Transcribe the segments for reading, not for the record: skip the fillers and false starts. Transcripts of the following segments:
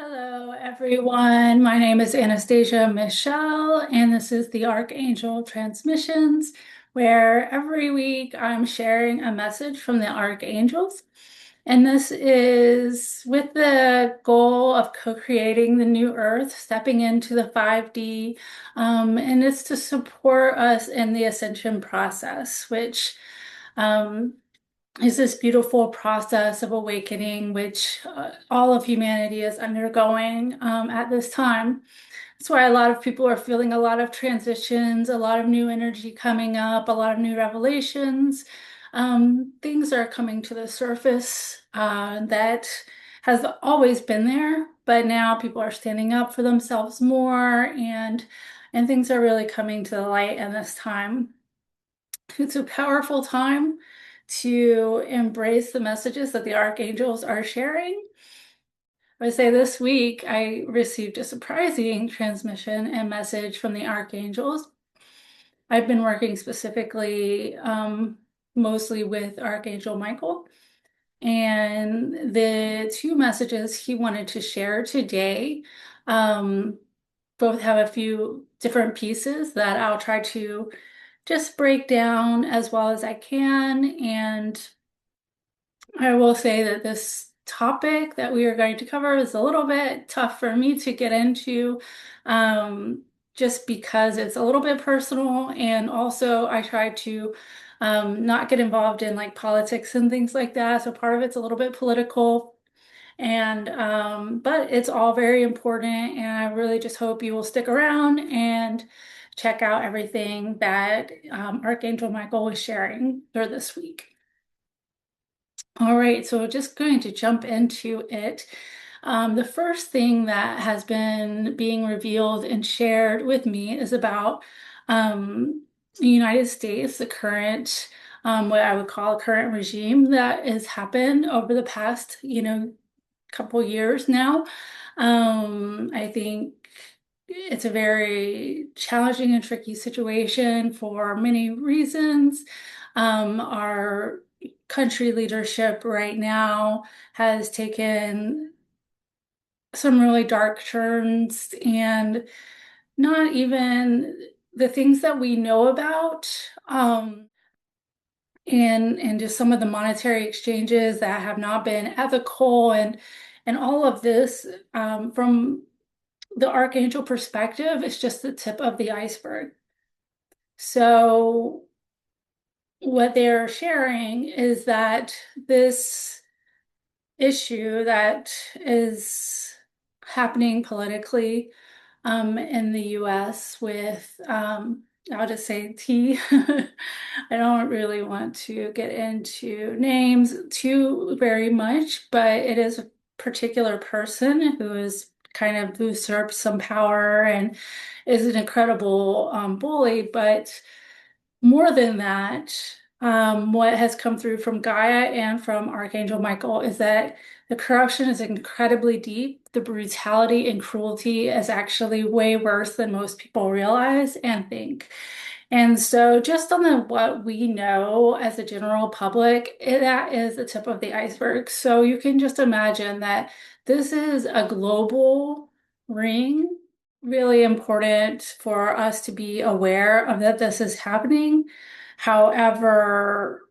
Hello, everyone. My name is Anastasia Michelle, and this is the Archangel Transmissions, where every week I'm sharing a message from the Archangels. And this is with the goal of co-creating the new Earth, stepping into the 5D, and it's to support us in the ascension process, which um, is this beautiful process of awakening, which all of humanity is undergoing at this time. That's why a lot of people are feeling a lot of transitions, a lot of new energy coming up, a lot of new revelations. Things are coming to the surface that has always been there, but now people are standing up for themselves more, and things are really coming to the light in this time. It's a powerful time to embrace the messages that the archangels are sharing. I would say this week I received a surprising transmission and message from the archangels. I've been working specifically mostly with Archangel Michael, and the two messages he wanted to share today um, both have a few different pieces that I'll try to just break down as well as I can. And I will say that this topic that we are going to cover is a little bit tough for me to get into, um, just because it's a little bit personal. And also, I try to not get involved in like politics and things like that. So part of it's a little bit political. And but it's all very important, and I really just hope you will stick around and check out everything that Archangel Michael was sharing for this week. All right, so just going to jump into it. The first thing that has been being revealed and shared with me is about the United States, the current, what I would call a current regime that has happened over the past, couple years now. I think it's a very challenging and tricky situation for many reasons. Our country leadership right now has taken some really dark turns, and not even the things that we know about. And just some of the monetary exchanges that have not been ethical, and all of this from the archangel perspective is just the tip of the iceberg. So what they're sharing is that this issue that is happening politically in the US with, I'll just say T. I don't really want to get into names too very much, but it is a particular person who has kind of usurped some power and is an incredible bully. But more than that, what has come through from Gaia and from Archangel Michael is that the corruption is incredibly deep. The brutality and cruelty is actually way worse than most people realize and think. And so, just on the what we know as a general public, that is the tip of the iceberg. So you can just imagine that this is a global ring, really important for us to be aware of that this is happening. However,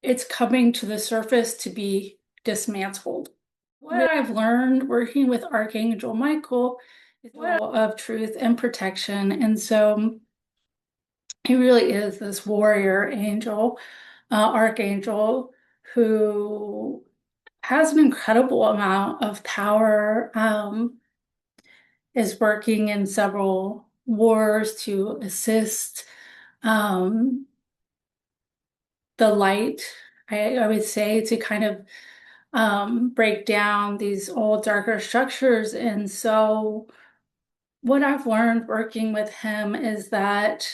it's coming to the surface to be dismantled. What I've learned working with Archangel Michael is of truth and protection. And so he really is this warrior angel, archangel, who has an incredible amount of power, is working in several wars to assist um, the light, I would say, to kind of break down these old darker structures. And so, what I've learned working with him is that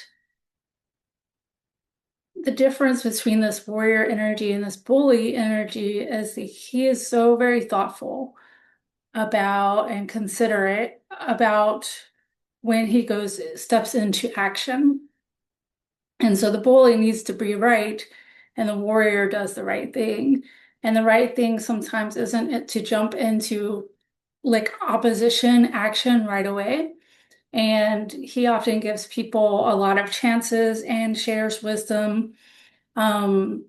the difference between this warrior energy and this bully energy is that he is so very thoughtful about and considerate about when he steps into action. And so the bully needs to be right, and the warrior does the right thing. And the right thing sometimes isn't it to jump into like opposition action right away. And he often gives people a lot of chances and shares wisdom. Um,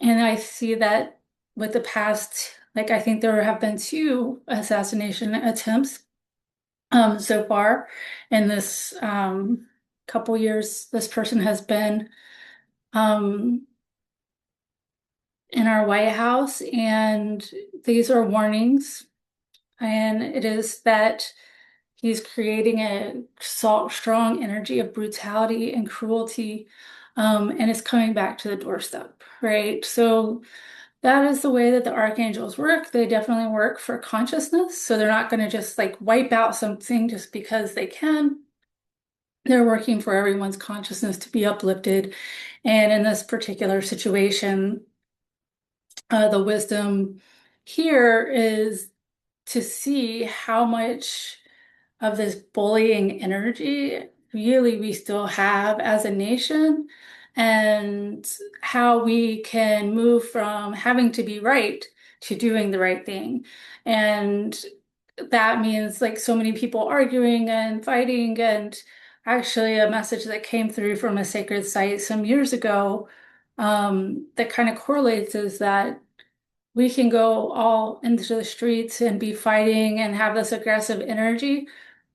and I see that with the past, like I think there have been two assassination attempts so far in this couple years. This person has been um, in our White House, and these are warnings. And it is that he's creating a strong energy of brutality and cruelty, and it's coming back to the doorstep, right? So that is the way that the archangels work. They definitely work for consciousness. So they're not going to just like wipe out something just because they can. They're working for everyone's consciousness to be uplifted. And in this particular situation, the wisdom here is to see how much of this bullying energy really we still have as a nation, and how we can move from having to be right to doing the right thing. And that means like so many people arguing and fighting. And actually a message that came through from a sacred site some years ago that kind of correlates is that we can go all into the streets and be fighting and have this aggressive energy,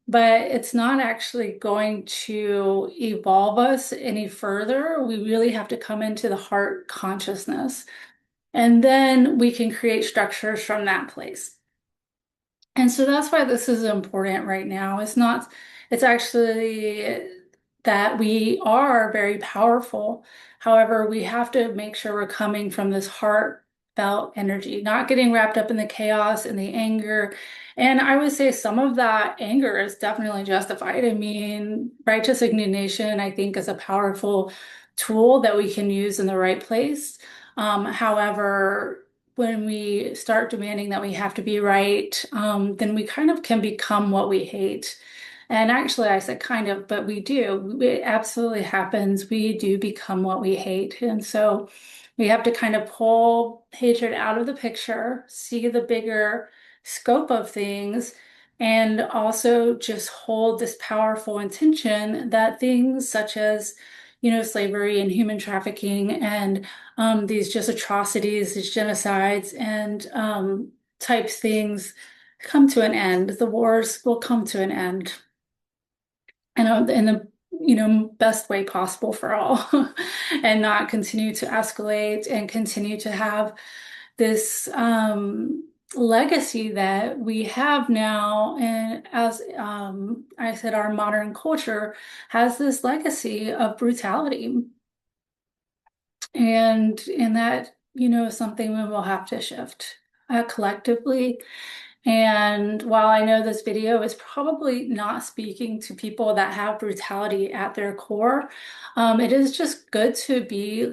but it's not actually going to evolve us any further. We really have to come into the heart consciousness, and then we can create structures from that place. And so that's why this is important right now. It's not, it's actually that we are very powerful. However, we have to make sure we're coming from this heartfelt energy, not getting wrapped up in the chaos and the anger. And I would say some of that anger is definitely justified. I mean, righteous indignation, I think, is a powerful tool that we can use in the right place. However, when we start demanding that we have to be right, then we kind of can become what we hate. And actually, I said kind of, but we do. It absolutely happens. We do become what we hate. And so we have to kind of pull hatred out of the picture, see the bigger scope of things, and also just hold this powerful intention that things such as, slavery and human trafficking and these just atrocities, these genocides and type things come to an end. The wars will come to an end, and in the best way possible for all, and not continue to escalate and continue to have this legacy that we have now. And as I said, our modern culture has this legacy of brutality. And that, is something we will have to shift collectively. And while I know this video is probably not speaking to people that have brutality at their core, it is just good to be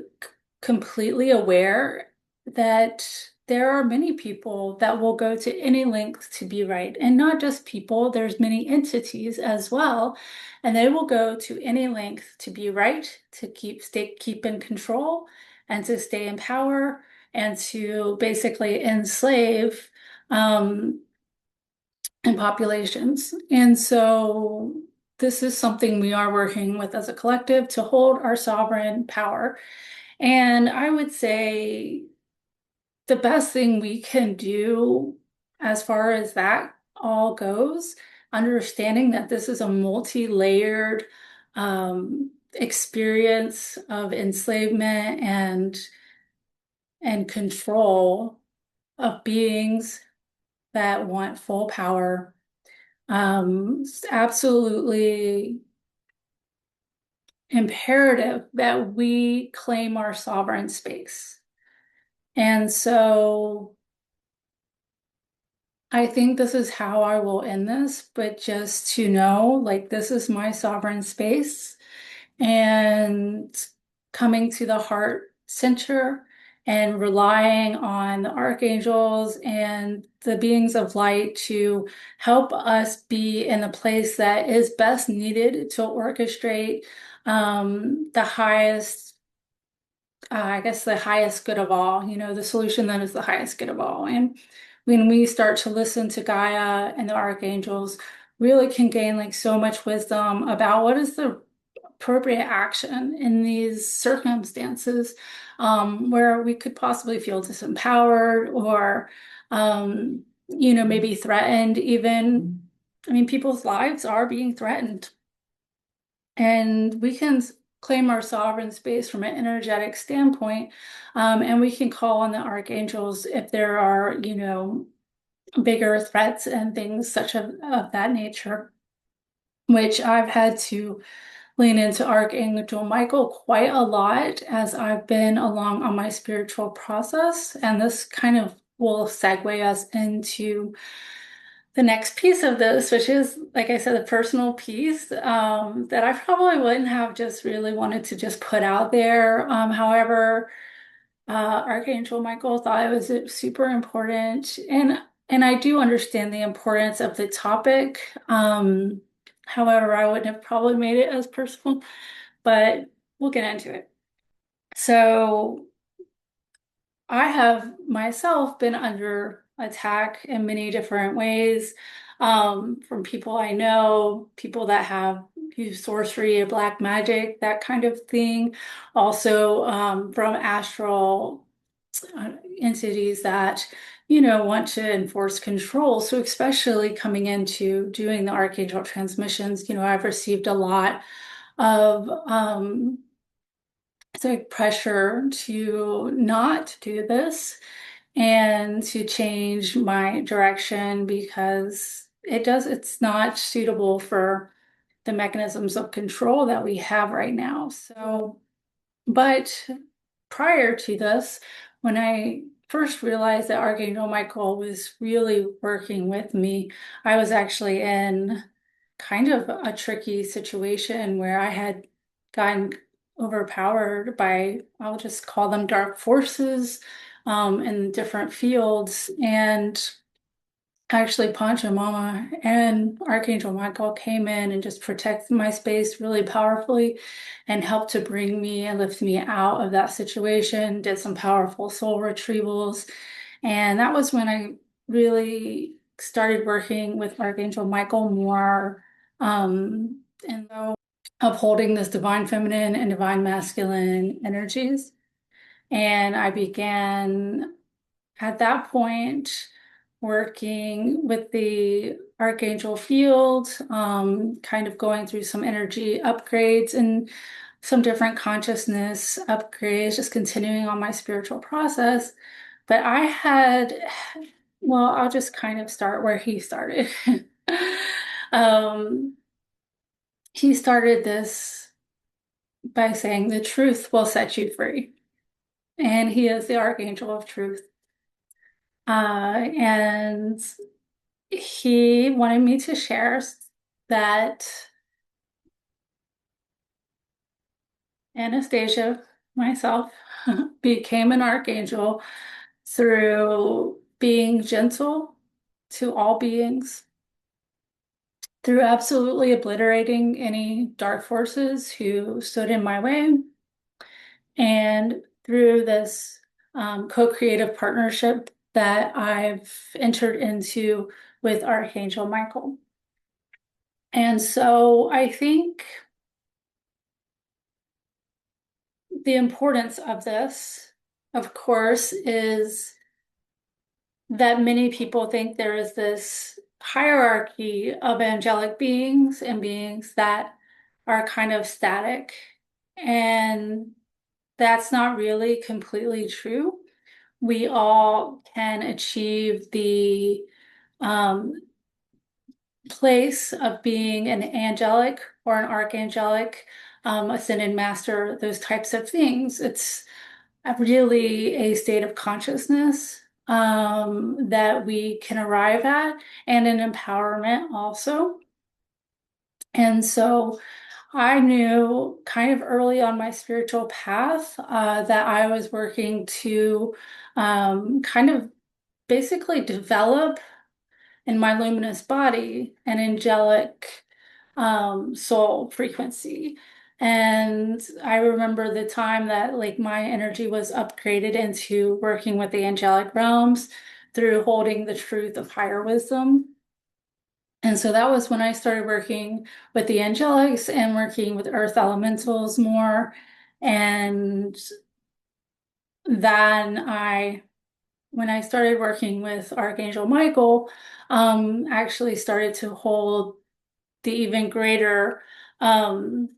completely aware that there are many people that will go to any length to be right. And not just people, there's many entities as well. And they will go to any length to be right, to keep in control, and to stay in power, and to basically enslave um, and populations. And so this is something we are working with as a collective to hold our sovereign power. And I would say the best thing we can do as far as that all goes, understanding that this is a multi-layered experience of enslavement and control of beings that want full power. It's absolutely imperative that we claim our sovereign space. And so I think this is how I will end this, but just to know, like, this is my sovereign space, and coming to the heart center and relying on the archangels and the beings of light to help us be in the place that is best needed to orchestrate the highest, I guess, the highest good of all, the solution that is the highest good of all. And when we start to listen to Gaia and the archangels, really can gain like so much wisdom about what is the appropriate action in these circumstances, where we could possibly feel disempowered or, maybe threatened even. I mean, people's lives are being threatened, and we can claim our sovereign space from an energetic standpoint, and we can call on the archangels if there are, bigger threats and things such of that nature, which I've had to lean into Archangel Michael quite a lot as I've been along on my spiritual process. And this kind of will segue us into the next piece of this, which is, like I said, the personal piece, that I probably wouldn't have just really wanted to just put out there. However, Archangel Michael thought it was super important, and I do understand the importance of the topic. However, I wouldn't have probably made it as personal, but we'll get into it. So I have myself been under attack in many different ways, from people I know, people that have used sorcery or black magic, that kind of thing. Also, from astral entities that, want to enforce control. So especially coming into doing the archangel transmissions, I've received a lot of it's like pressure to not do this and to change my direction because it's not suitable for the mechanisms of control that we have right now. So, but prior to this, when I first realized that Archangel Michael was really working with me, I was actually in kind of a tricky situation where I had gotten overpowered by, I'll just call them dark forces, in different fields. And actually, Pachamama and Archangel Michael came in and just protected my space really powerfully and helped to bring me and lift me out of that situation, did some powerful soul retrievals. And that was when I really started working with Archangel Michael more, and so upholding this divine feminine and divine masculine energies. And I began at that point working with the Archangel field, kind of going through some energy upgrades and some different consciousness upgrades, just continuing on my spiritual process. But well, I'll just kind of start where he started. Um, he started this by saying, "The truth will set you free." And he is the Archangel of Truth. And he wanted me to share that Anastasia, myself, became an archangel through being gentle to all beings, through absolutely obliterating any dark forces who stood in my way, and through this co-creative partnership that I've entered into with Archangel Michael. And so I think the importance of this, of course, is that many people think there is this hierarchy of angelic beings and beings that are kind of static. And that's not really completely true. We all can achieve the um, place of being an angelic or an archangelic, ascended master, those types of things. It's really a state of consciousness, that we can arrive at, and an empowerment also. And so I knew kind of early on my spiritual path, that I was working to, kind of basically develop in my luminous body an angelic, soul frequency. And I remember the time that like my energy was upgraded into working with the angelic realms, through holding the truth of higher wisdom. And so that was when I started working with the angelics and working with earth elementals more. And then when I started working with Archangel Michael, actually started to hold the even greater, um,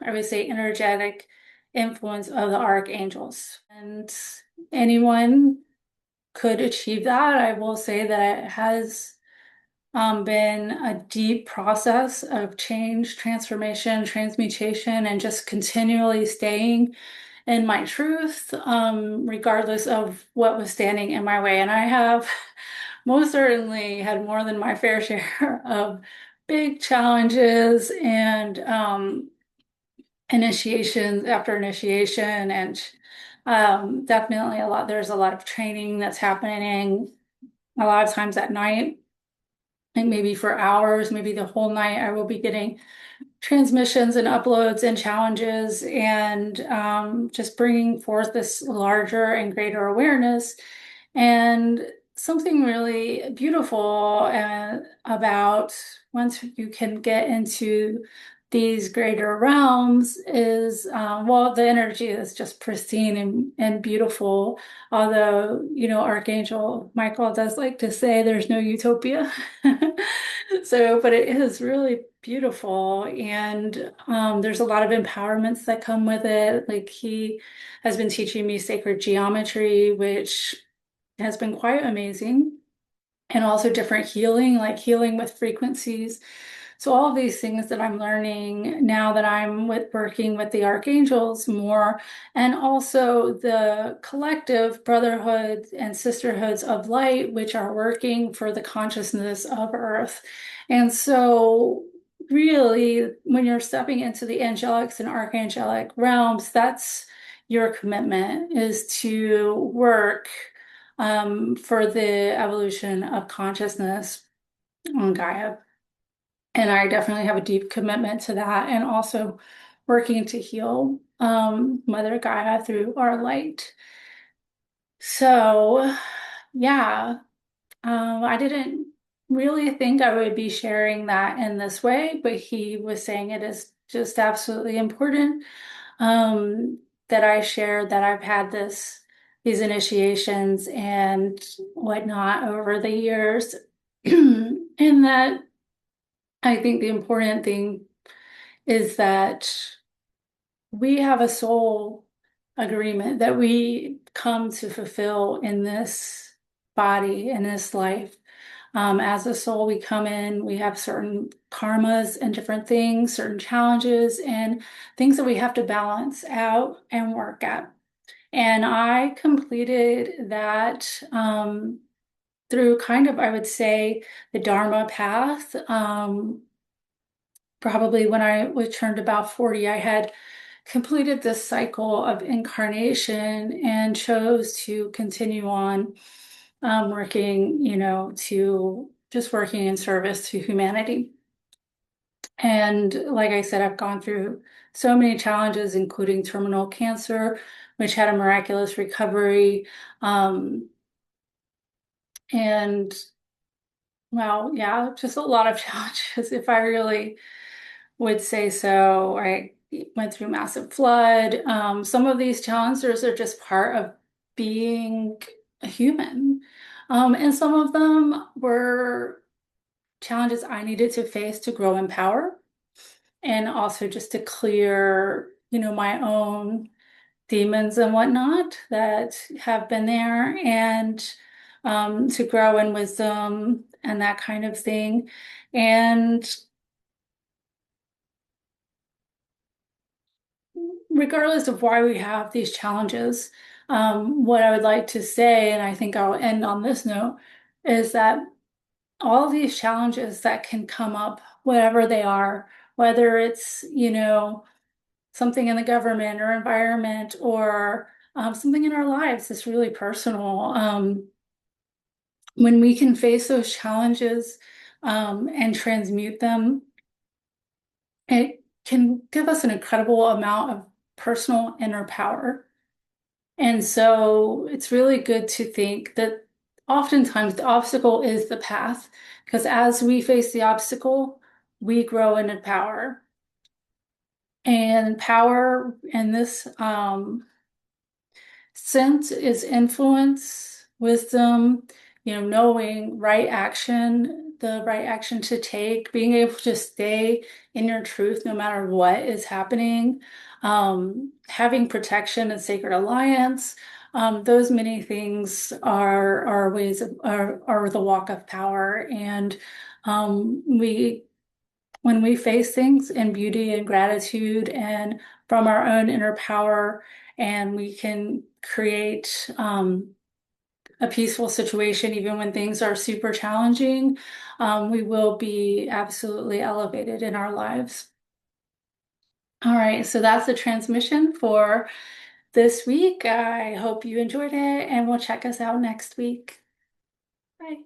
I would say, energetic influence of the archangels. And anyone could achieve that. I will say that it has been a deep process of change, transformation, transmutation, and just continually staying in my truth, regardless of what was standing in my way. And I have most certainly had more than my fair share of big challenges and initiations after initiation, and definitely there's a lot of training that's happening a lot of times at night, and maybe for hours, maybe the whole night, I will be getting transmissions and uploads and challenges, and just bringing forth this larger and greater awareness. And something really beautiful about once you can get into these greater realms is, well, the energy is just pristine and beautiful. Although, Archangel Michael does like to say there's no utopia. So, but it is really beautiful. And there's a lot of empowerments that come with it. Like he has been teaching me sacred geometry, which has been quite amazing. And also different healing, like healing with frequencies. So all of these things that I'm learning now that I'm working with the archangels more, and also the collective brotherhoods and sisterhoods of light, which are working for the consciousness of Earth. And so really, when you're stepping into the angelics and archangelic realms, that's your commitment, is to work for the evolution of consciousness on Gaia. And I definitely have a deep commitment to that, and also working to heal Mother Gaia through our light. So, yeah, I didn't really think I would be sharing that in this way, but he was saying it is just absolutely important, that I shared that I've had these initiations and whatnot over the years. And that I think the important thing is that we have a soul agreement that we come to fulfill in this body, in this life. As a soul, we come in, we have certain karmas and different things, certain challenges, and things that we have to balance out and work at. And I completed that through kind of, I would say, the Dharma path. Probably when I was turned about 40, I had completed this cycle of incarnation and chose to continue on working, to just working in service to humanity. And like I said, I've gone through so many challenges, including terminal cancer, which had a miraculous recovery. And well, yeah, just a lot of challenges, if I really would say so. I went through massive flood. Some of these challenges are just part of being a human. And some of them were challenges I needed to face to grow in power, and also just to clear, my own demons and whatnot that have been there, and to grow in wisdom and that kind of thing. And regardless of why we have these challenges, what I would like to say, and I think I'll end on this note, is that all these challenges that can come up, whatever they are, whether it's, something in the government or environment, or something in our lives that's really personal, when we can face those challenges and transmute them, it can give us an incredible amount of personal inner power. And so it's really good to think that oftentimes the obstacle is the path, because as we face the obstacle, we grow into power. And power in this sense is influence, wisdom, knowing the right action to take, being able to stay in your truth no matter what is happening, having protection and sacred alliance. Those many things are ways of are the walk of power. And we when we face things in beauty and gratitude and from our own inner power, and we can create a peaceful situation even when things are super challenging, we will be absolutely elevated in our lives. All right, so that's the transmission for this week. I hope you enjoyed it, and we'll check us out next week. Bye.